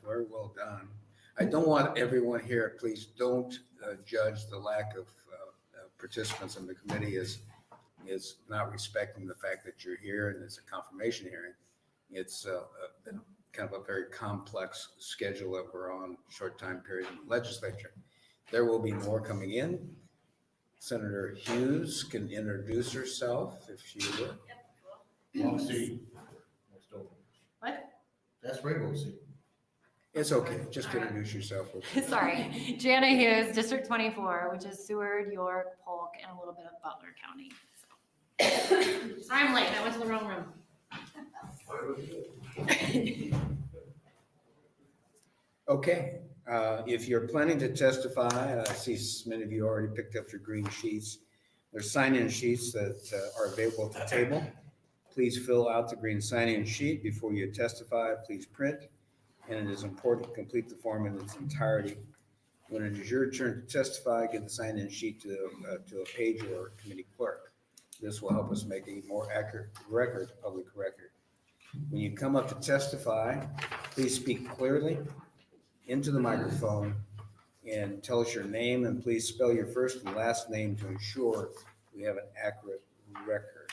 very well done. I don't want everyone here, please don't judge the lack of participants in the committee as not respecting the fact that you're here and it's a confirmation hearing. It's been kind of a very complex schedule that we're on, short time period in the legislature. There will be more coming in. Senator Hughes can introduce herself if she would. Wrong seat. What? That's regular seat. It's okay, just introduce yourself. Sorry, Jana Hughes, District 24, which is Seward, York, Polk, and a little bit of Butler County. So. Sorry I'm late, I went to the wrong room. Okay, if you're planning to testify, I see many of you already picked up your green sheets. There's sign-in sheets that are available at the table. Please fill out the green sign-in sheet before you testify. Please print, and it is important to complete the form in its entirety. When it is your turn to testify, give the sign-in sheet to a page or committee clerk. This will help us make a more accurate record, public record. When you come up to testify, please speak clearly into the microphone and tell us your name, and please spell your first and last name to ensure we have an accurate record.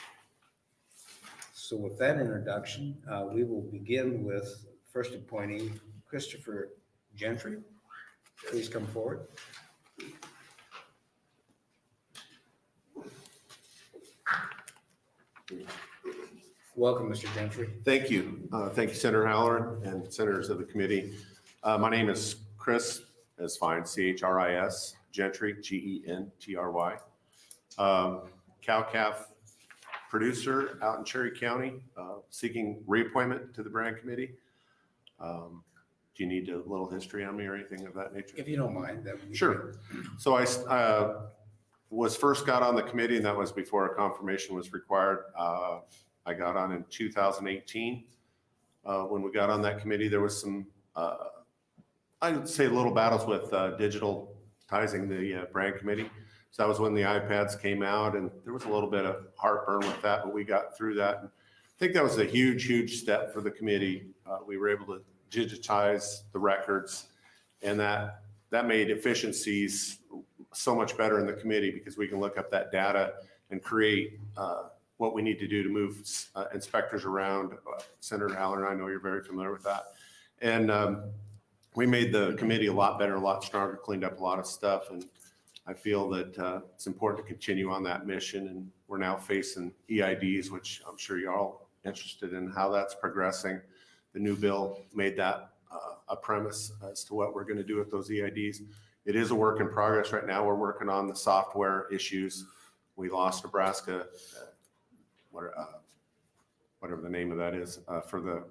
So with that introduction, we will begin with first appointee, Christopher Gentry. Please come forward. Welcome, Mr. Gentry. Thank you. Thank you, Senator Halloran and senators of the committee. My name is Chris, as fine, C-H-R-I-S, Gentry, G-E-N-T-R-Y. Cow-calf producer out in Cherry County, seeking reappointment to the brand committee. Do you need a little history on me or anything of that nature? If you don't mind, that would be Sure. So I was first got on the committee, and that was before a confirmation was required. I got on in 2018. When we got on that committee, there was some, I would say, little battles with digitalizing the brand committee. So that was when the iPads came out, and there was a little bit of heartburn with that, but we got through that. And I think that was a huge, huge step for the committee. We were able to digitize the records, and that made efficiencies so much better in the committee because we can look up that data and create what we need to do to move inspectors around. Senator Halloran, I know you're very familiar with that. And we made the committee a lot better, a lot stronger, cleaned up a lot of stuff. And I feel that it's important to continue on that mission. And we're now facing EIDs, which I'm sure you're all interested in how that's progressing. The new bill made that a premise as to what we're going to do with those EIDs. It is a work in progress right now. We're working on the software issues. We lost Nebraska, whatever the name of that is, for the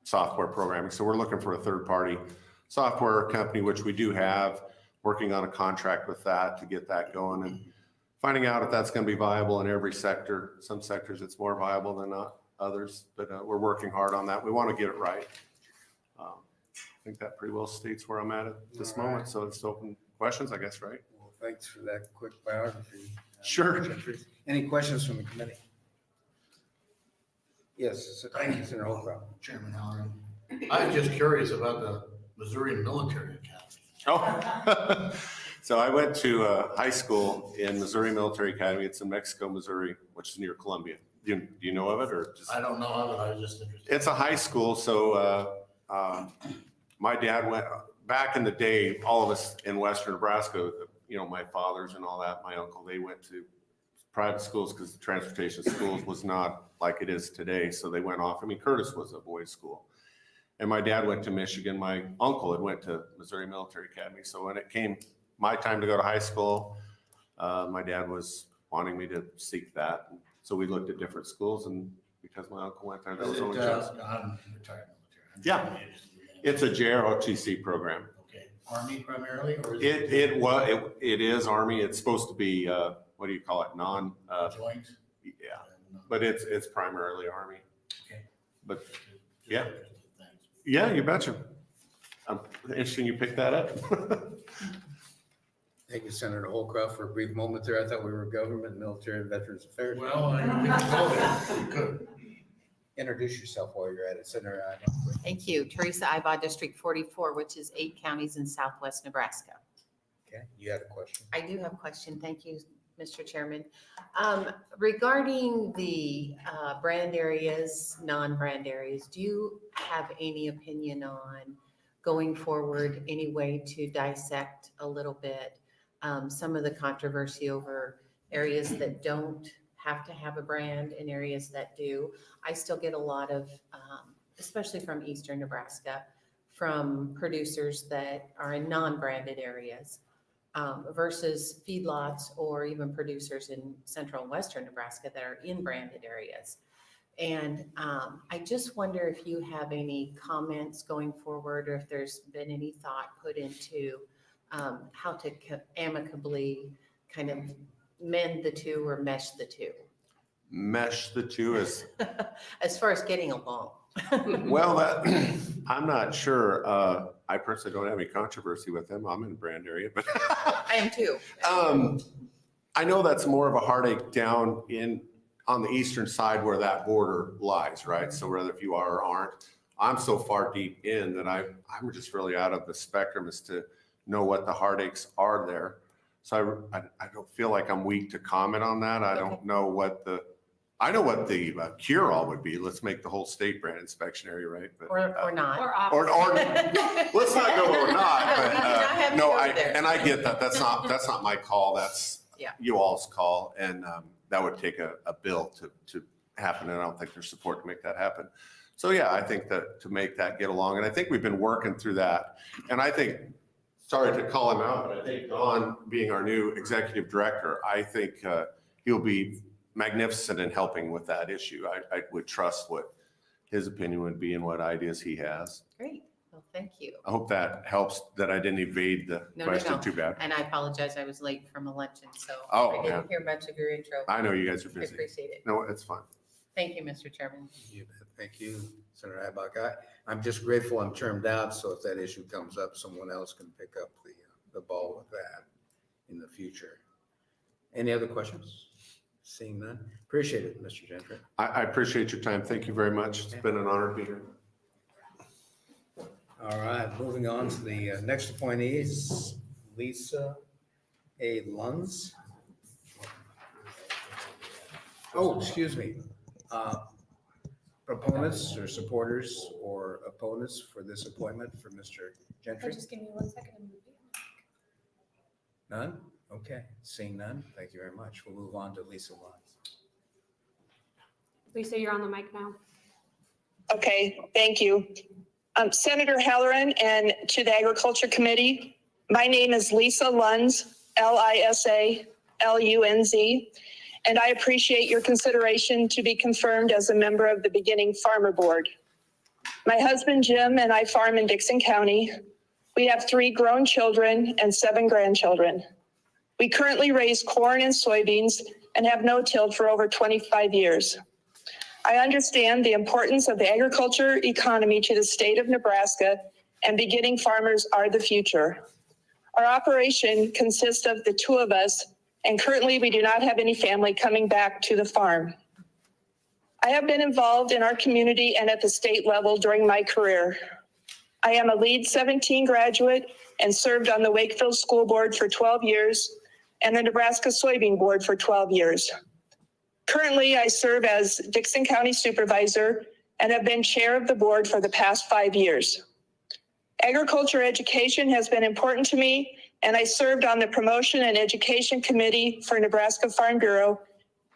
software programming. So we're looking for a third-party software company, which we do have, working on a contract with that to get that going and finding out if that's going to be viable in every sector. Some sectors it's more viable than others, but we're working hard on that. We want to get it right. I think that pretty well states where I'm at this moment. So it's open questions, I guess, right? Well, thanks for that quick biography. Sure. Gentry. Any questions from the committee? Yes, thank you, Senator Holcroft. Chairman Halloran. I'm just curious about the Missouri Military Academy. Oh, so I went to high school in Missouri Military Academy. It's in Mexico, Missouri, which is near Columbia. Do you know of it or just? I don't know of it. I was just interested. It's a high school. So my dad went back in the day, all of us in Western Nebraska, you know, my fathers and all that, my uncle, they went to private schools because the transportation schools was not like it is today. So they went off. I mean, Curtis was a boys' school. And my dad went to Michigan. My uncle had went to Missouri Military Academy. So when it came my time to go to high school, my dad was wanting me to seek that. So we looked at different schools, and because my uncle went there, that was only choice. I'm retired military. Yeah. It's a JROTC program. Okay. Army primarily, or is It is Army. It's supposed to be what do you call it? joint? Yeah, but it's primarily Army. Okay. But yeah. Thanks. Yeah, you betcha. Interesting you picked that up. Thank you, Senator Holcroft, for a brief moment there. I thought we were government, military, and veterans affairs. Well, I couldn't go there. We could. introduce yourself while you're at it. Senator Ida. Thank you. Teresa Iba, District 44, which is 8 counties in southwest Nebraska. Okay, you had a question? I do have a question. Thank you, Mr. Chairman. Regarding the brand areas, non-brand areas, do you have any opinion on going forward, any way to dissect a little bit some of the controversy over areas that don't have to have a brand and areas that do? I still get a lot of, especially from eastern Nebraska, from producers that are in non-branded areas versus feedlots or even producers in central and western Nebraska that are in branded areas. And I just wonder if you have any comments going forward, or if there's been any thought put into how to amicably kind of mend the two or mesh the two. Mesh the two is, As far as getting along. well, I'm not sure. I personally don't have any controversy with them. I'm in the brand area, but I am too. I know that's more of a heartache down on the eastern side where that border lies, right? So whether if you are or aren't, I'm so far deep in that I'm just really out of the spectrum as to know what the heartaches are there. So I don't feel like I'm weak to comment on that. I don't know I know what the cure-all would be. Let's make the whole state brand inspection area, right? But, Or not. or let's not go or not. We do not have to No, go there. and I get that. That's not my call. That's Yeah. you all's call, and that would take a bill to happen. And I don't think there's support to make that happen. So yeah, I think that to make that get along, and I think we've been working through that. And I think, sorry to call him out, but I think Don, being our new executive director, I think he'll be magnificent in helping with that issue. I would trust what his opinion would be and what ideas he has. Great. Well, thank you. I hope that helps, that I didn't evade the No, question no. too bad. And I apologize, I was late from a luncheon, so Oh, I yeah. didn't hear much of your intro. I know you guys are I busy. appreciate it. No, it's fine. Thank you, Mr. Chairman. You bet. Thank you, Senator Ibach. I'm just grateful I'm termed out, so if that issue comes up, someone else can pick up the ball with that in the future. Any other questions? Seeing none. Appreciate it, Mr. Gentry. I appreciate your time. Thank you very much. It's been an honor to be here. All right, moving on to the next appointee is Lisa A. Lunz. Oh, excuse me. Proponents or supporters or opponents for this appointment for Mr. Gentry? Just give me 1 second. None? Okay, seeing none, thank you very much. We'll move on to Lisa Lunz. Lisa, you're on the mic now. Okay, thank you. Senator Halloran and to the Agriculture Committee, my name is Lisa Lunz, L-I-S-A-L-U-N-Z, and I appreciate your consideration to be confirmed as a member of the beginning Farmer Board. My husband Jim and I farm in Dixon County. We have 3 grown children and 7 grandchildren. We currently raise corn and soybeans and have no-tilled for over 25 years. I understand the importance of the agriculture economy to the state of Nebraska, and beginning farmers are the future. Our operation consists of the 2 of us, and currently we do not have any family coming back to the farm. I have been involved in our community and at the state level during my career. I am a LEAD 17 graduate and served on the Wakefield School Board for 12 years and the Nebraska Soybean Board for 12 years. Currently, I serve as Dixon County Supervisor and have been chair of the board for the past 5 years. Agriculture education has been important to me, and I served on the Promotion and Education Committee for Nebraska Farm Bureau,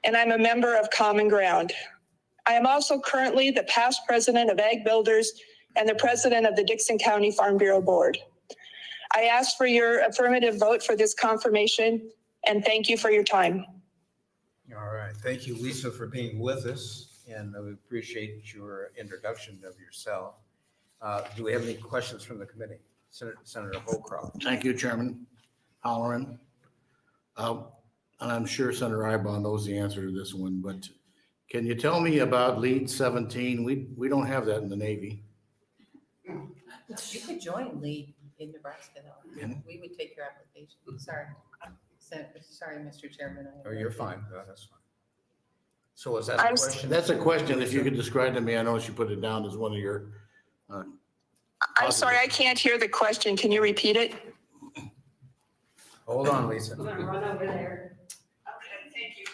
and I'm a member of Common Ground. I am also currently the past president of Ag Builders and the president of the Dixon County Farm Bureau Board. I ask for your affirmative vote for this confirmation, and thank you for your time. All right, thank you, Lisa, for being with us, and we appreciate your introduction of yourself. Do we have any questions from the committee? Senator Holcroft. Thank you, Chairman Halloran. And I'm sure Senator Ibach knows the answer to this one, but can you tell me about LEAD 17? We don't have that in the Navy. You could join LEAD in Nebraska though. Yeah. We would take your application. Sorry. Sorry, Mr. Chairman. Oh, you're fine. No, that's fine. So is that a I'm- question? That's a question. If you could describe to me, I know she put it down as one of your. I'm sorry, I can't hear the question. Can you repeat it? Hold on, Lisa. I'm gonna run over there. Okay, thank you.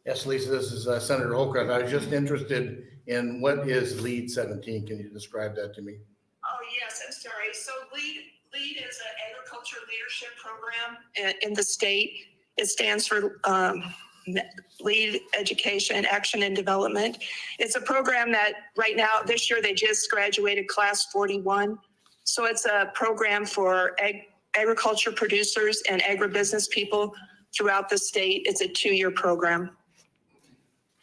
Yes, Lisa, this is Senator Holcraft. I was just interested in what is LEAD 17? Can you describe that to me? Oh, yes, I'm sorry. So LEAD is an agriculture leadership program in the state. It stands for Lead Education, Action and Development. It's a program that right now, this year, they just graduated class 41. So it's a program for agriculture producers and agribusiness people throughout the state. It's a 2-year program.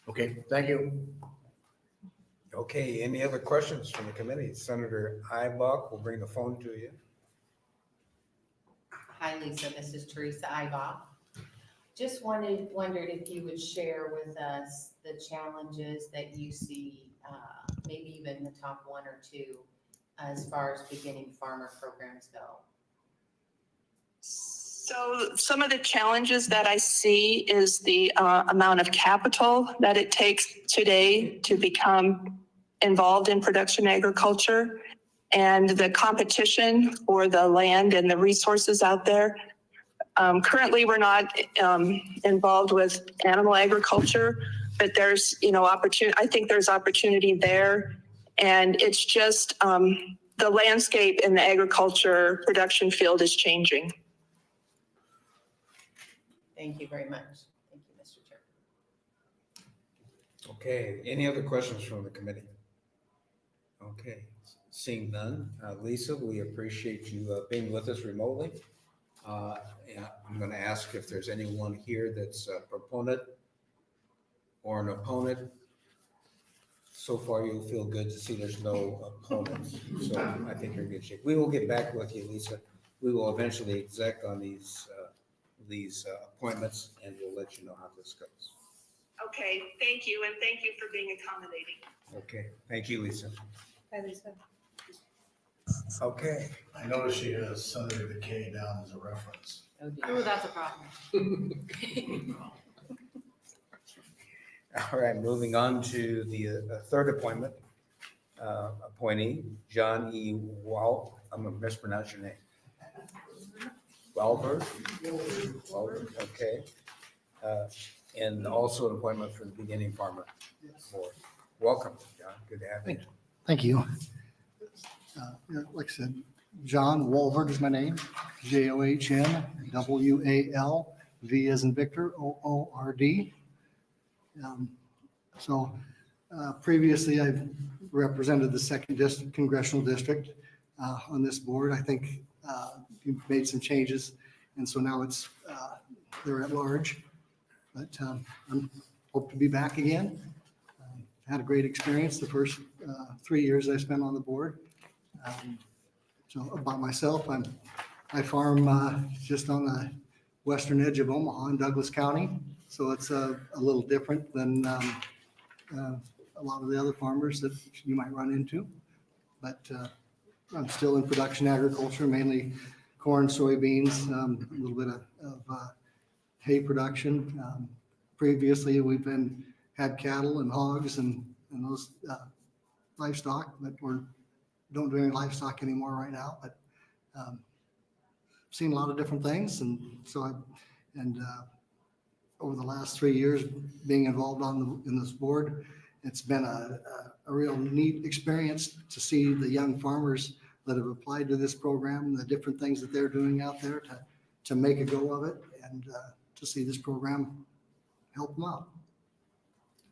Okay, thank you. Okay, any other questions from the committee? Senator Ibach will bring the phone to you. Hi, Lisa. This is Teresa Ibach. Just wondered if you would share with us the challenges that you see, maybe even the top 1 or 2, as far as beginning farmer programs go. So some of the challenges that I see is the amount of capital that it takes today to become involved in production agriculture and the competition for the land and the resources out there. Currently, we're not involved with animal agriculture, but there's, I think there's opportunity there. And it's just the landscape in the agriculture production field is changing. Thank you very much. Thank you, Mr. Chair. Okay, any other questions from the committee? Okay, seeing none. Lisa, we appreciate you being with us remotely. Yeah, I'm going to ask if there's anyone here that's a proponent or an opponent. So far, you'll feel good to see there's no opponents. So I think you're in good shape. We will get back with you, Lisa. We will eventually exec on these appointments, and we'll let you know how this goes. Okay, thank you. And thank you for being accommodating. Okay, thank you, Lisa. Hi, Lisa. Okay. I noticed she has Senator McKay down as a reference. Oh, Oh, dear. that's a problem. All right, moving on to the third appointment, appointee, John E. I'm going to mispronounce your name. Walvoord? Walvoord, okay. And also an appointment for the beginning farmer board. Welcome, John. Good to have you. Thank you. Yeah, like I said, John Walvoord is my name, JOHN WAL, V as in Victor, OORD. Previously I've represented the 2nd Congressional District on this board. I think you've made some changes, and so now it's they're at large. But I'm hope to be back again. Had a great experience the first 3 years I spent on the board. So about myself, I farm just on the western edge of Omaha in Douglas County. So it's a little different than a lot of the other farmers that you might run into. But I'm still in production agriculture, mainly corn, soybeans, a little bit of hay production. Previously, we've had cattle and hogs and those livestock, but we don't do any livestock anymore right now. But seen a lot of different things, and so over the last 3 years being involved in this board, it's been a real neat experience to see the young farmers that have applied to this program, the different things that they're doing out there to make a go of it, and to see this program help them out.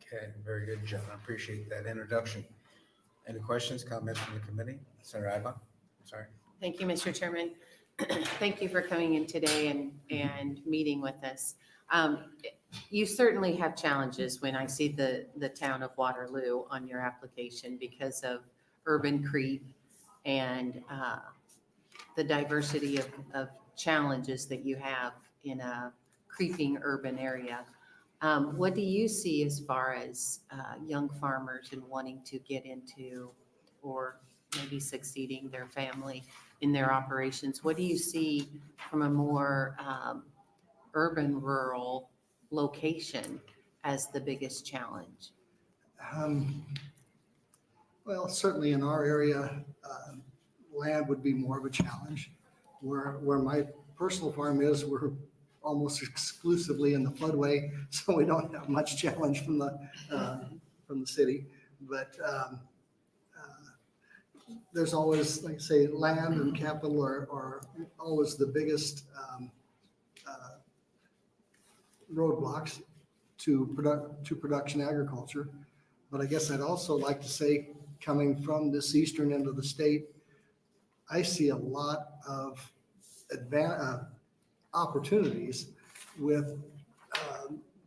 Okay, very good, John. I appreciate that introduction. Any questions, comments from the committee? Senator Ibach? Sorry. Thank you, Mr. Chairman. Thank you for coming in today and meeting with us. You certainly have challenges when I see the town of Waterloo on your application because of urban creep and the diversity of challenges that you have in a creeping urban area. What do you see as far as young farmers and wanting to get into or maybe succeeding their family in their operations? What do you see from a more urban rural location as the biggest challenge? Well, certainly in our area, land would be more of a challenge. Where my personal farm is, we're almost exclusively in the floodway, so we don't have much challenge from the city. But there's always, like I say, land and capital are always the biggest roadblocks to production agriculture. But I guess I'd also like to say, coming from this eastern end of the state, I see a lot of opportunities with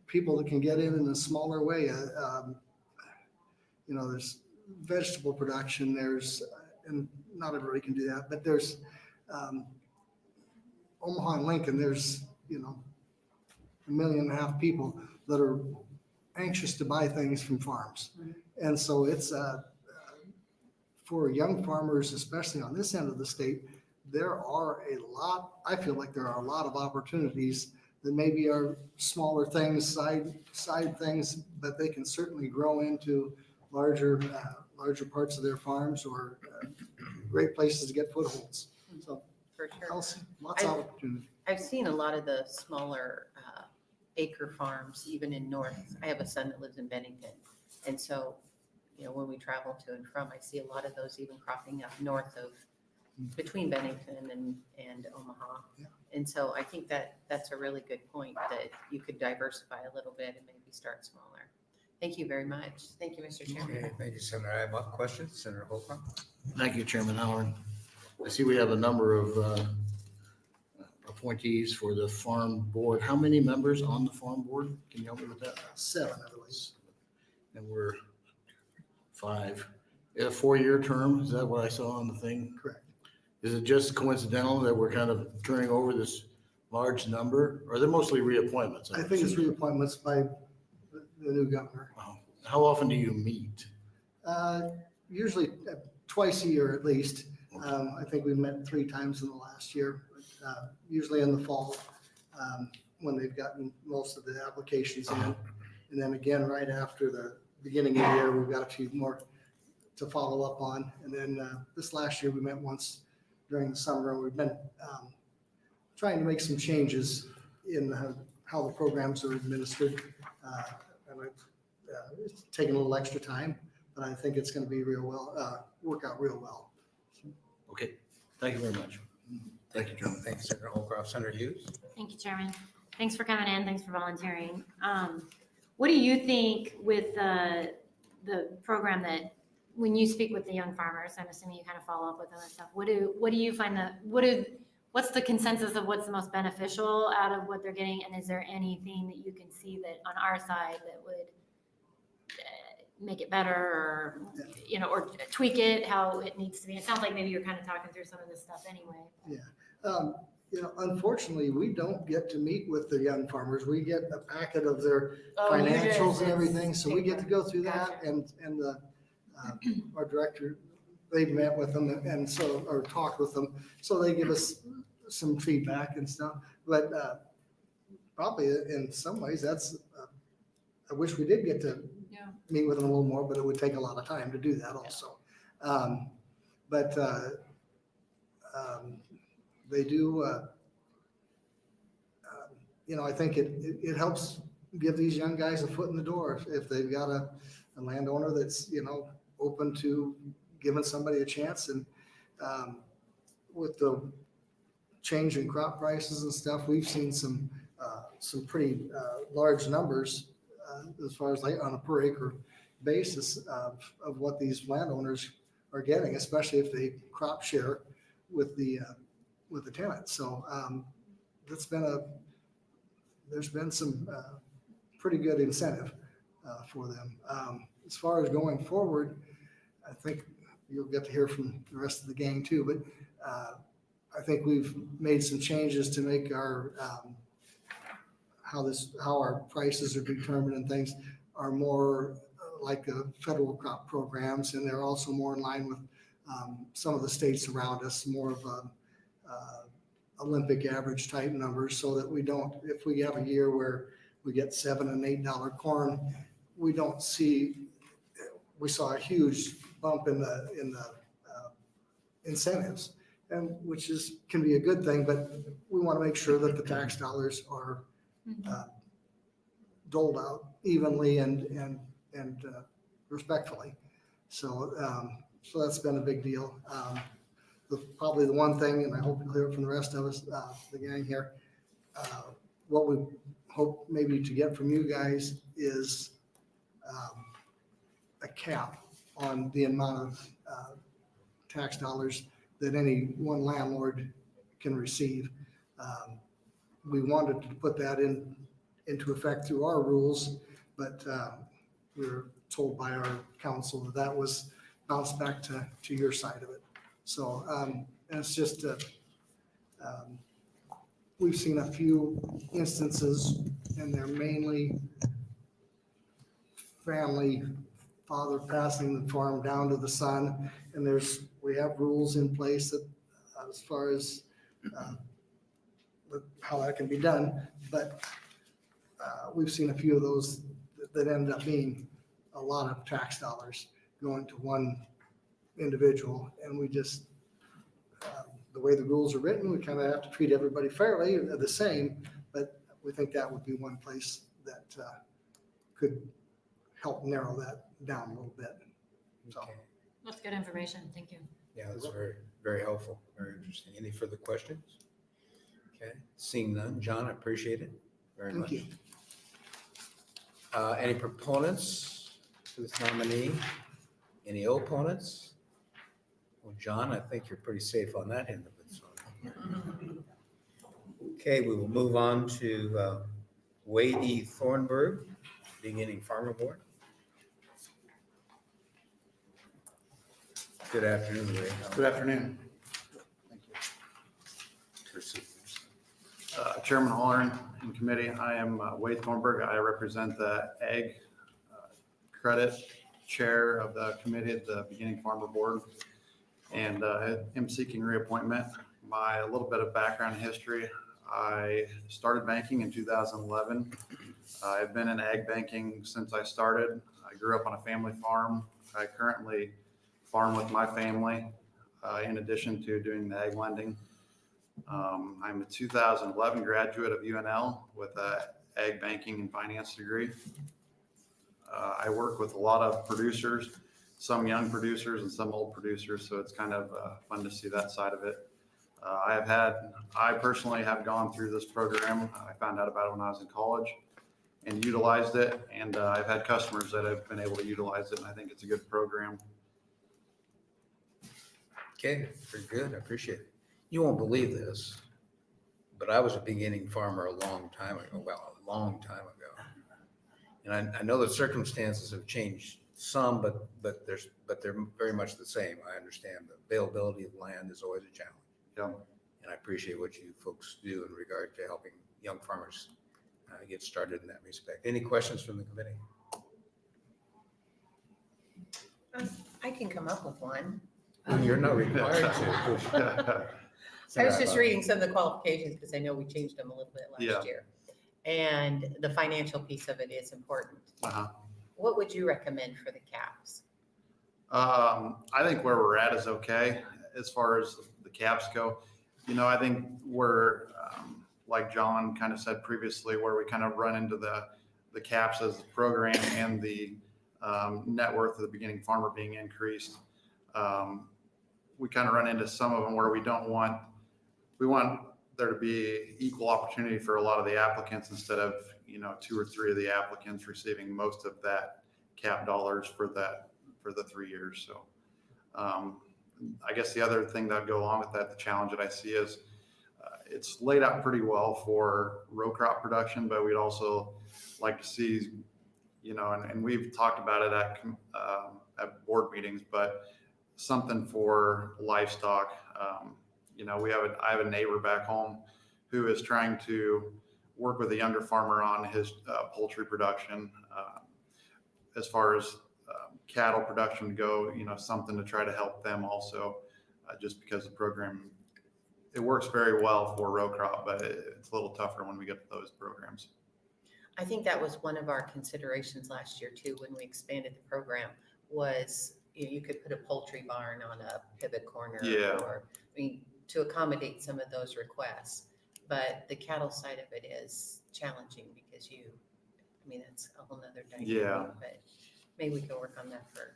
people that can get in a smaller way. There's vegetable production, and not everybody can do that, but there's Omaha and Lincoln, there's, 1.5 million people that are anxious to buy things from farms. And so it's for young farmers, especially on this end of the state, I feel like there are a lot of opportunities that maybe are smaller things, side things, but they can certainly grow into larger parts of their farms or great places to get footholds. So For sure. lots of opportunity. I've seen a lot of the smaller acre farms, even in North. I have a son that lives in Bennington. And so, when we travel to and from, I see a lot of those even cropping up north of, between Bennington and Omaha. Yeah. And so I think that's a really good point, that you could diversify a little bit and maybe start smaller. Thank you very much. Thank you, Mr. Chairman. Okay, thank you, Senator Ibach. Questions, Senator Holcroft? Thank you, Chairman Halloran. I see we have a number of appointees for the farm board. How many members on the farm board? Can you help me with that? 7, otherwise. And we're 5. A 4-year term, is that what I saw on the thing? Correct. Is it just coincidental that we're kind of turning over this large number? Or they're mostly reappointments? I think it's reappointments by the new governor. Wow. How often do you meet? Usually twice a year at least. I think we met 3 times in the last year, usually in the fall, when they've gotten most of the applications in. And then again, right after the beginning of the year, we've got a few more to follow up on. And then this last year, we met once during the summer, and we've been trying to make some changes in how the programs are administered. And it's taken a little extra time, but I think it's going to be work out real well. Okay, thank you very much. Thank you, Chairman. Thanks, Senator Holcroft. Senator Hughes? Thank you, Chairman. Thanks for coming in. Thanks for volunteering. What do you think with the program that, when you speak with the young farmers, I'm assuming you kind of follow up with them and stuff, what do you find what's the consensus of what's the most beneficial out of what they're getting? And is there anything that you can see that on our side that would make it better, or, or tweak it how it needs to be? It sounds like maybe you're kind of talking through some of this stuff anyway. Unfortunately, we don't get to meet with the young farmers. We get a packet of their Oh, you financials just- and everything, so we get to go through that, Gotcha. and our director, they've met with them or talked with them, so they give us some feedback and stuff. But probably in some ways, I wish we did get to meet with them a little more, but it would take a lot of time to do that also. They do, I think it helps give these young guys a foot in the door if they've got a landowner that's, open to giving somebody a chance. And with the change in crop prices and stuff, we've seen some pretty large numbers as far as like on a per acre basis of what these landowners are getting, especially if they crop share with the tenants. So there's been some pretty good incentive for them. As far as going forward, I think you'll get to hear from the rest of the gang too, but I think we've made some changes to make our how our prices are determined and things are more like federal crop programs, and they're also more in line with some of the states around us, more of Olympic average type numbers, so that we don't, if we have a year where we get $7 and $8 corn. We saw a huge bump in the incentives, and which can be a good thing, but we want to make sure that the tax dollars are doled out evenly and respectfully. So that's been a big deal. Probably the one thing, and I hope you'll hear it from the rest of us, the gang here, what we hope maybe to get from you guys is a cap on the amount of tax dollars that any one landlord can receive. We wanted to put that into effect through our rules, but we were told by our council that was bounced back to your side of it. So it's just, we've seen a few instances, and they're mainly family, father passing the farm down to the son, and we have rules in place that as far as how that can be done, but we've seen a few of those that end up being a lot of tax dollars going to one individual, and we just, the way the rules are written, we kind of have to treat everybody fairly, the same, but we think that would be one place that could help narrow that down a little bit. So. Okay. That's good information. Thank you. Yeah, that's very, very helpful, very interesting. Any further questions? Okay, seeing none. John, I appreciate it very much. Thank you. Any proponents for this nominee? Any opponents? Well, John, I think you're pretty safe on that end of it. So. Okay, we will move on to Wade E. Thornburg, beginning Farmer Board. Good afternoon, Wade. Good afternoon. Thank Proceed. you. Chairman Hollern and committee, I am Wade Thornburg. I represent the Ag Credit Chair of the committee at the beginning Farmer Board, and am seeking reappointment. A little bit of background history. I started banking in 2011. I've been in ag banking since I started. I grew up on a family farm. I currently farm with my family, in addition to doing the ag lending. I'm a 2011 graduate of UNL with an ag banking and finance degree. I work with a lot of producers, some young producers and some old producers, so it's kind of fun to see that side of it. I personally have gone through this program. I found out about it when I was in college and utilized it, and I've had customers that have been able to utilize it, and I think it's a good program. Okay, very good. I appreciate it. You won't believe this, but I was a beginning farmer a long time ago. And I know the circumstances have changed some, but they're very much the same. I understand the availability of land is always a challenge. Yeah. And I appreciate what you folks do in regard to helping young farmers get started in that respect. Any questions from the committee? I can come up with one. You're not required to. I was just reading some of the qualifications because I know we changed them a little bit Yeah. last year. And the financial piece of it is important. Uh-huh. What would you recommend for the caps? I think where we're at is okay as far as the caps go. I think we're, like John kind of said previously, where we kind of run into the caps as the program and the net worth of the beginning farmer being increased. We kind of run into some of them where we want there to be equal opportunity for a lot of the applicants instead of, 2 or 3 of the applicants receiving most of that cap dollars for the 3 years. So I guess the other thing that would go along with that, the challenge that I see is it's laid out pretty well for row crop production, but we'd also like to see, and we've talked about it at board meetings, but something for livestock. I have a neighbor back home who is trying to work with a younger farmer on his poultry production. As far as cattle production go, something to try to help them also, just because the program, it works very well for row crop, but it's a little tougher when we get to those programs. I think that was one of our considerations last year too, when we expanded the program, was you could put a poultry barn on a pivot corner. Yeah. Or, I mean, to accommodate some of those requests. But the cattle side of it is challenging because that's a whole nother dynamic. Yeah. But maybe we can work on that for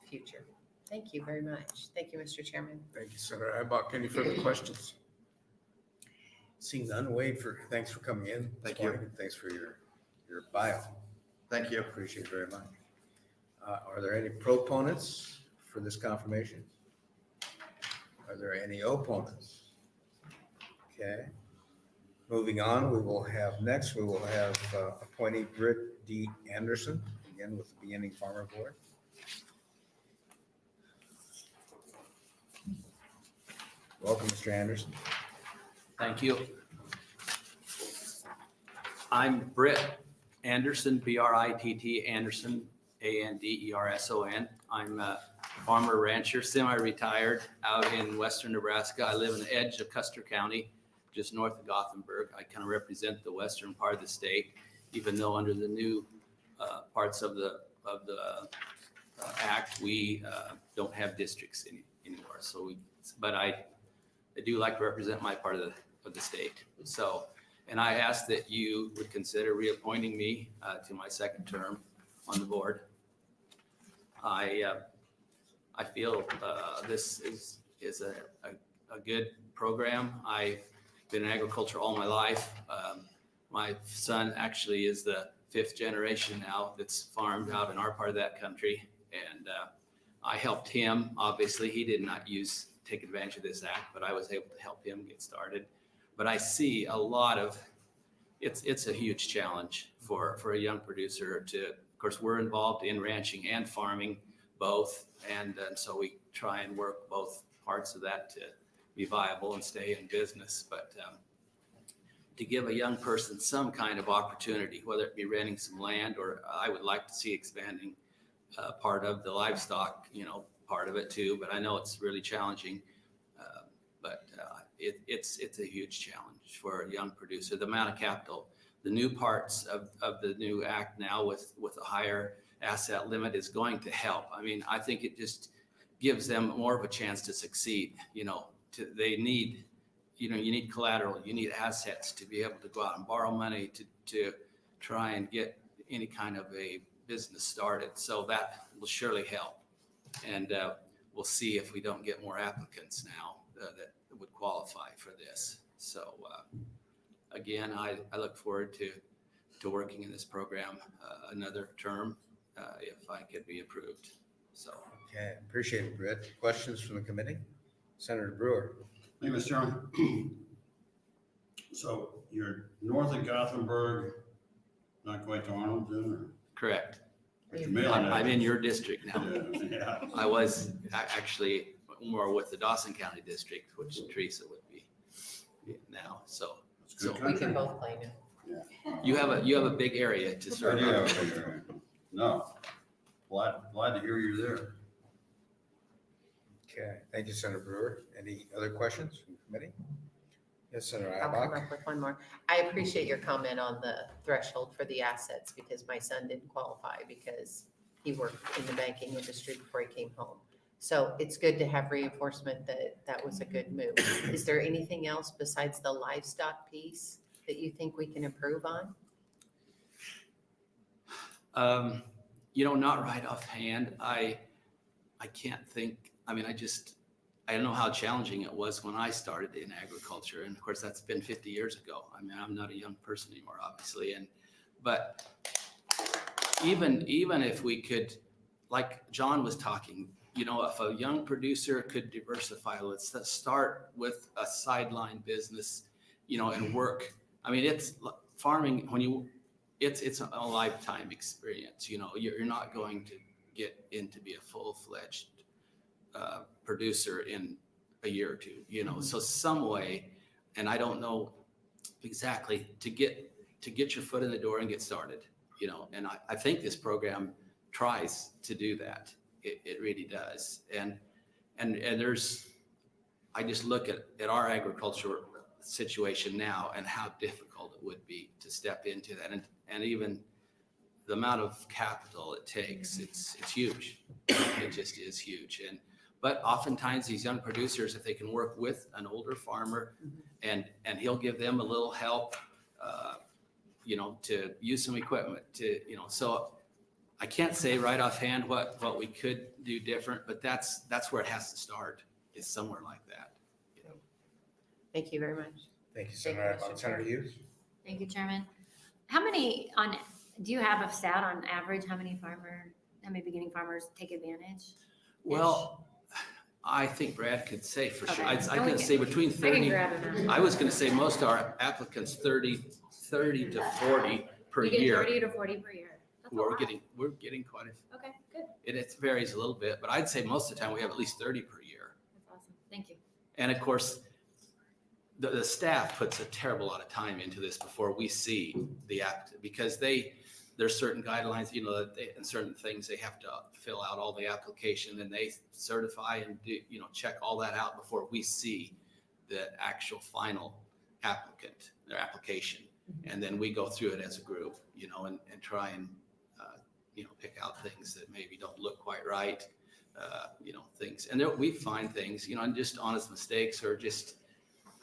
future. Thank you very much. Thank you, Mr. Chairman. Thank you, Senator Ibach. Any further questions? Seeing none, Wade, thanks for coming in. this Thank you. morning, and thanks for your bio. Thank you. Appreciate it very much. Are there any proponents for this confirmation? Are there any opponents? Okay. Moving on, we will have appointee Britt D. Anderson, again with the Beginning Farmer Board. Welcome, Mr. Anderson. Thank you. I'm Britt Anderson, B-R-I-T-T, Anderson, A-N-D-E-R-S-O-N. I'm a farmer rancher, semi-retired out in western Nebraska. I live on the edge of Custer County, just north of Gothenburg. I kind of represent the western part of the state, even though under the new parts of the act, we don't have districts anymore. But I do like to represent my part of the state. So, and I ask that you would consider reappointing me to my second term on the board. I feel this is a good program. I've been in agriculture all my life. My son actually is the 5th generation now that's farmed out in our part of that country. And I helped him. Obviously, he did not take advantage of this act, but I was able to help him get started. But I see a lot of, it's a huge challenge for a young producer to, of course, we're involved in ranching and farming both. And so we try and work both parts of that to be viable and stay in business. But to give a young person some kind of opportunity, whether it be renting some land, or I would like to see expanding part of the livestock, part of it too, but I know it's really challenging. But it's a huge challenge for a young producer. The amount of capital, the new parts of the new act now with a higher asset limit is going to help. I mean, I think it just gives them more of a chance to succeed. They need, you need collateral, you need assets to be able to go out and borrow money to try and get any kind of a business started. So that will surely help. And we'll see if we don't get more applicants now that would qualify for this. So again, I look forward to working in this program another term if I could be approved. So. Okay, appreciate it, Britt. Questions from the committee? Senator Brewer. Thank you, Mr. Chairman. So you're north of Gothenburg, not quite to Arnoldton, or? Correct. But you're mailing I'm in your district now. Yeah. I was actually more with the Dawson County District, which Teresa would be now. So It's good We country. can both play now. you have a big area to I serve. do have a big area. No, glad to hear you're there. Okay, thank you, Senator Brewer. Any other questions from the committee? Yes, Senator I'll come Ibach. up with one more. I appreciate your comment on the threshold for the assets because my son didn't qualify because he worked in the banking industry before he came home. So it's good to have reinforcement that was a good move. Is there anything else besides the livestock piece that you think we can improve on? Not right offhand. I can't think. I mean, I don't know how challenging it was when I started in agriculture. And of course, that's been 50 years ago. I mean, I'm not a young person anymore, obviously. But even if we could, like John was talking, if a young producer could diversify, let's start with a sideline business, and work. I mean, it's farming it's a lifetime experience. You're not going to get in to be a full-fledged producer in a year or two, so some way, and I don't know exactly, to get your foot in the door and get started, and I think this program tries to do that. It really does. And I just look at our agriculture situation now and how difficult it would be to step into that. And even the amount of capital it takes, it's huge. It just is huge. But oftentimes these young producers, if they can work with an older farmer and he'll give them a little help, to use some equipment so I can't say right offhand what we could do different, but that's where it has to start, is somewhere like that. Thank you very much. Thank you, Senator. Senator Hughes? Thank you, Chairman. Do you have a stat on average, how many beginning farmers take advantage? Well, I think Brad could say for sure. Okay. I can say between I can 30, grab it now. I was gonna say most of our applicants 30 to 40 per You get year. 30 to 40 per year. That's a lot. We're getting quite a, Okay, good. it varies a little bit, but I'd say most of the time we have at least 30 per year. That's awesome. Thank you. And of course, the staff puts a terrible lot of time into this before we see the app, because there's certain guidelines, and certain things they have to fill out all the application, and they certify and do, check all that out before we see the actual final applicant, their application. And then we go through it as a group, and try and, pick out things that maybe don't look quite right, things. And there, we find things, and just honest mistakes or just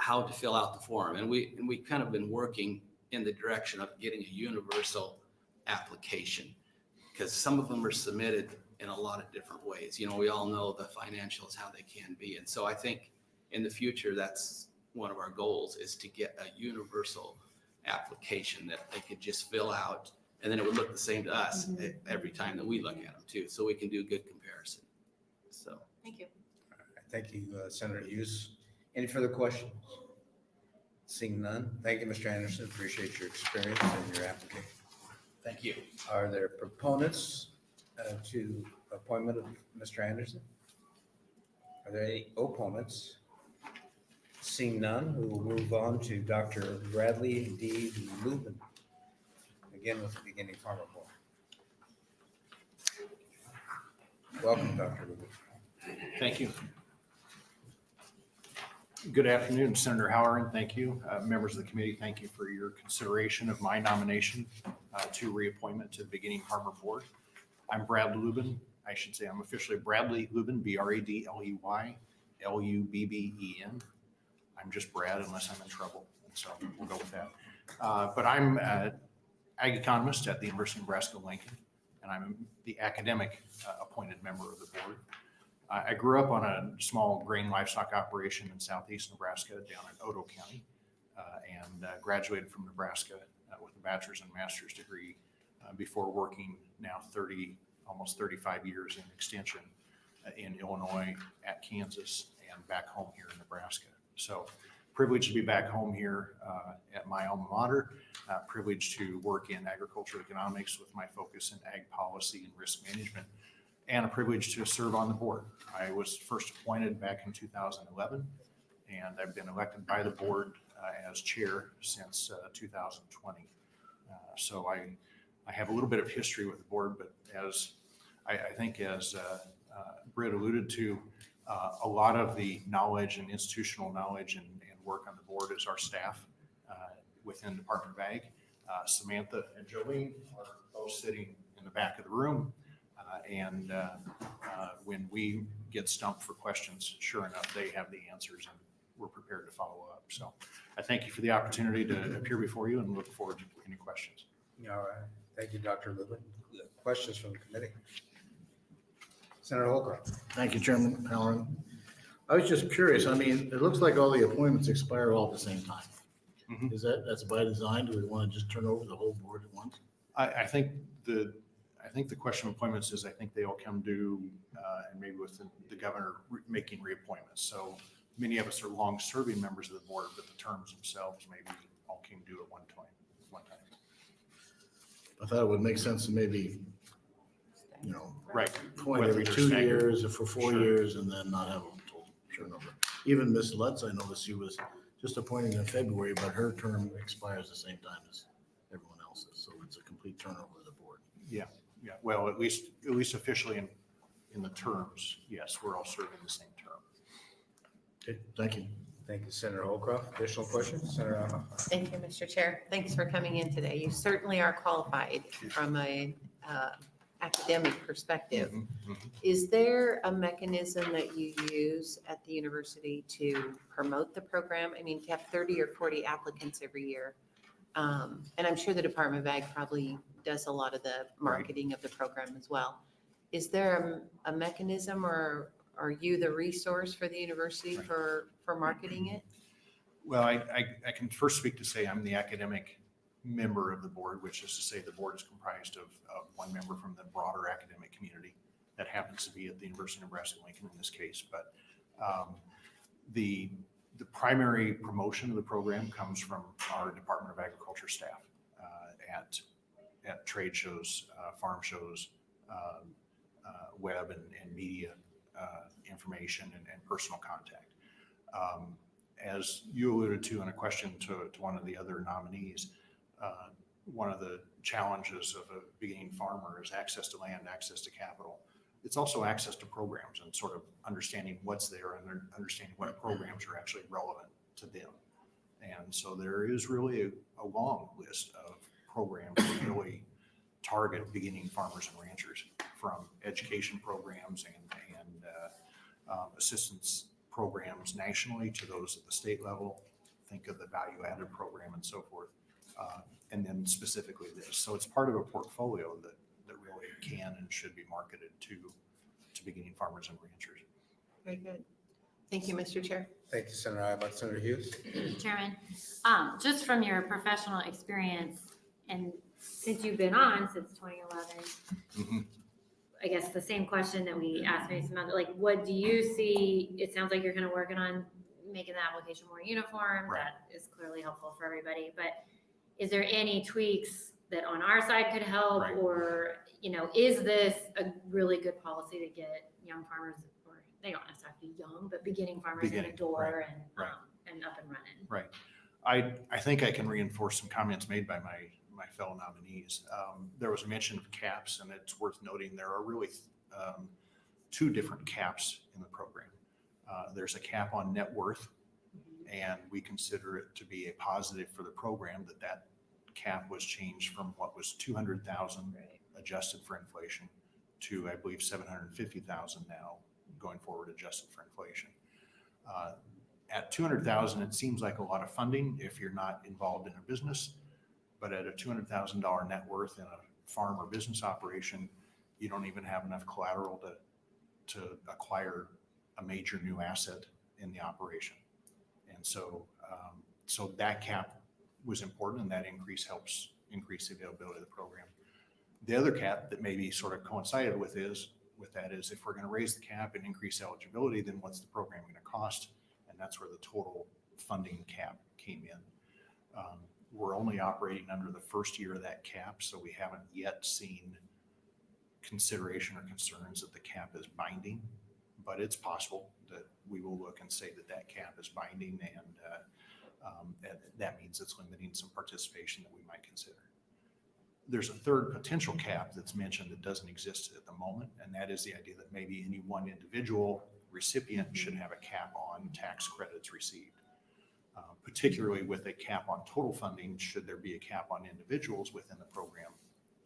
how to fill out the form. And we kind of been working in the direction of getting a universal application, because some of them are submitted in a lot of different ways. We all know the financials, how they can be. And so I think in the future, that's one of our goals, is to get a universal application that they could just fill out, and then it would look the same to us every time that we look at them too, so we can do a good comparison. So. Thank you. Thank you, Senator Hughes. Any further questions? Seeing none. Thank you, Mr. Anderson. Appreciate your experience and your application. Thank you. Are there proponents to appointment of Mr. Anderson? Are there any opponents? Seeing none, we will move on to Dr. Bradley D. Lubben, again with the Beginning Farmer Board. Welcome, Dr. Lubben. Thank you. Good afternoon, Senator Halloran. Thank you. Members of the committee, thank you for your consideration of my nomination to reappointment to the Beginning Farmer Board. I'm Brad Lubben. I should say I'm officially Bradley Lubben, BRADLEY LUBBEN. I'm just Brad unless I'm in trouble, and so we'll go with that. But I'm an ag economist at the University of Nebraska Lincoln, and I'm the academic appointed member of the board. I grew up on a small grain livestock operation in southeast Nebraska down in Otoe County, and graduated from Nebraska with a bachelor's and master's degree before working now almost 35 years in extension in Illinois, at Kansas, and back home here in Nebraska. So privileged to be back home here at my alma mater, privileged to work in agricultural economics with my focus in ag policy and risk management, and a privilege to serve on the board. I was first appointed back in 2011, and I've been elected by the board as chair since 2020. So I have a little bit of history with the board, but as I think as Britt alluded to, a lot of the knowledge and institutional knowledge and work on the board is our staff within Department of Ag. Samantha and Jolene are both sitting in the back of the room. And when we get stumped for questions, sure enough, they have the answers and we're prepared to follow up. So I thank you for the opportunity to appear before you and look forward to any questions. All right. Thank you, Dr. Lubben. Questions from the committee? Senator Holcroft. Thank you, Chairman Halloran. I was just curious. I mean, it looks like all the appointments expire all at the same time. Mhm. That's by design? Do we want to just turn over the whole board at once? I think the question of appointments is, I think they all come due and maybe with the governor making reappointments. So many of us are long-serving members of the board, but the terms themselves maybe all came due at one time. I thought it would make sense to maybe, Right. appoint Whether every they're 2 staggered. years or for 4 Sure. years and then not have them turn over. Even Ms. Lutz, I noticed she was just appointed in February, but her term expires the same time as everyone else's. So it's a complete turnover of the board. Yeah. Well, at least officially in the terms, yes, we're all serving the same term. Okay, thank you. Thank you, Senator Holcroft. Additional questions, Senator Alba? Thank you, Mr. Chair. Thanks for coming in today. You certainly are qualified from a academic perspective. Is there a mechanism that you use at the university to promote the program? I mean, you have 30 or 40 applicants every year. And I'm sure the Department of Ag probably does a lot of the marketing of the program as well. Is there a mechanism, or are you the resource for the university for marketing it? Well, I can first speak to say I'm the academic member of the board, which is to say the board is comprised of one member from the broader academic community that happens to be at the University of Nebraska-Lincoln in this case. But the primary promotion of the program comes from our Department of Agriculture staff at trade shows, farm shows, web and media information and personal contact. As you alluded to in a question to one of the other nominees, one of the challenges of a beginning farmer is access to land, access to capital. It's also access to programs and sort of understanding what's there and understanding what programs are actually relevant to them. And so there is really a long list of programs that really target beginning farmers and ranchers, from education programs and assistance programs nationally to those at the state level. Think of the value added program and so forth. And then specifically this. So it's part of a portfolio that really can and should be marketed to beginning farmers and ranchers. Very good. Thank you, Mr. Chair. Thank you, Senator Alba. Senator Hughes? Chairman, just from your professional experience, and since you've been on since 2011, I guess the same question that we asked maybe some other, like, what do you see? It sounds like you're kind of working on making the application more uniform. Right. That is clearly helpful for everybody. But is there any tweaks that on our side could help? Right. Or, is this a really good policy to get young farmers, or they don't necessarily have to be young, but beginning farmers in the door and up and running? Right. I think I can reinforce some comments made by my fellow nominees. There was a mention of caps, and it's worth noting there are really two different caps in the program. There's a cap on net worth, and we consider it to be a positive for the program that cap was changed from what was 200,000 adjusted for inflation to, I believe, 750,000 now going forward adjusted for inflation. At 200,000, it seems like a lot of funding if you're not involved in a business, but at a $200,000 net worth in a farm or business operation, you don't even have enough collateral to acquire a major new asset in the operation. And so that cap was important, and that increase helps increase the availability of the program. The other cap that maybe sort of coincided with that is if we're going to raise the cap and increase eligibility, then what's the program going to cost? And that's where the total funding cap came in. We're only operating under the first year of that cap, so we haven't yet seen consideration or concerns that the cap is binding, but it's possible that we will look and say that cap is binding, and that means it's limiting some participation that we might consider. There's a third potential cap that's mentioned that doesn't exist at the moment, and that is the idea that maybe any one individual recipient should have a cap on tax credits received. Particularly with a cap on total funding, should there be a cap on individuals within the program?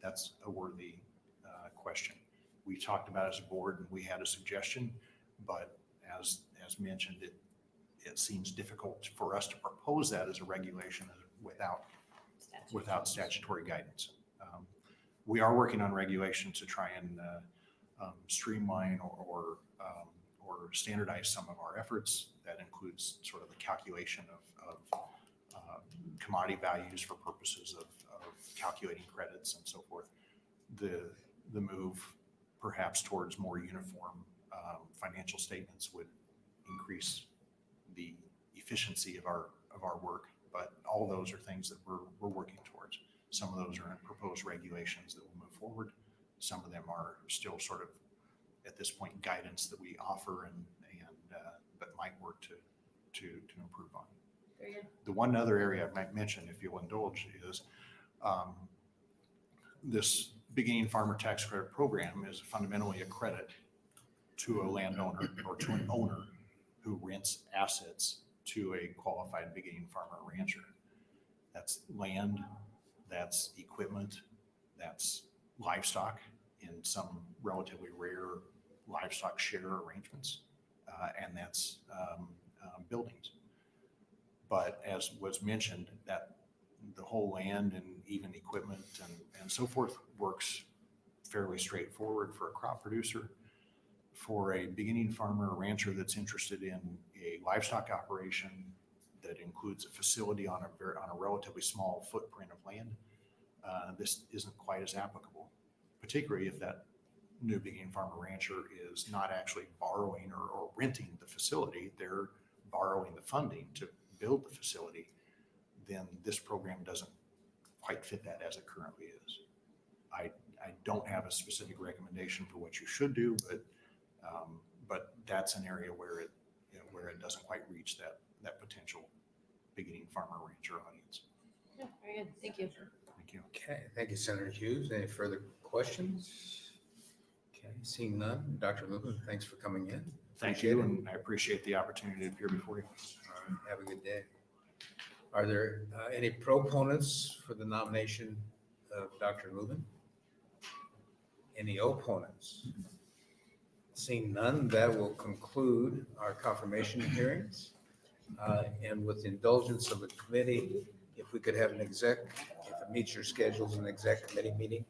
That's a worthy question. We talked about it as a board, and we had a suggestion, but as mentioned, it seems difficult for us to propose that as a regulation without statutory guidance. We are working on regulation to try and streamline or standardize some of our efforts. That includes sort of the calculation of commodity values for purposes of calculating credits and so forth. The move perhaps towards more uniform financial statements would increase the efficiency of our work, but all those are things that we're working towards. Some of those are in proposed regulations that will move forward. Some of them are still sort of at this point guidance that we offer and but might work to improve on. Very good. The one other area I might mention, if you'll indulge, is this beginning farmer tax credit program is fundamentally a credit to a landowner or to an owner who rents assets to a qualified beginning farmer or rancher. That's land, that's equipment, that's livestock in some relatively rare livestock share arrangements, and that's buildings. But as was mentioned, that the whole land and even equipment and so forth works fairly straightforward for a crop producer. For a beginning farmer or rancher that's interested in a livestock operation that includes a facility on a relatively small footprint of land, this isn't quite as applicable, particularly if that new beginning farmer rancher is not actually borrowing or renting the facility, they're borrowing the funding to build the facility, then this program doesn't quite fit that as it currently is. I don't have a specific recommendation for what you should do, but that's an area where it, where it doesn't quite reach that potential beginning farmer rancher audience. Yeah, very good. Thank you. Thank you. Okay, thank you, Senator Hughes. Any further questions? Okay, seeing none. Dr. Lubben, thanks for coming in. Thank you, and I appreciate the opportunity to appear before you. All right, have a good day. Are there any proponents for the nomination of Dr. Lubben? Any opponents? Seeing none, that will conclude our confirmation hearings. And with the indulgence of the committee, if we could have an exec, if it meets your schedules, an exec committee meeting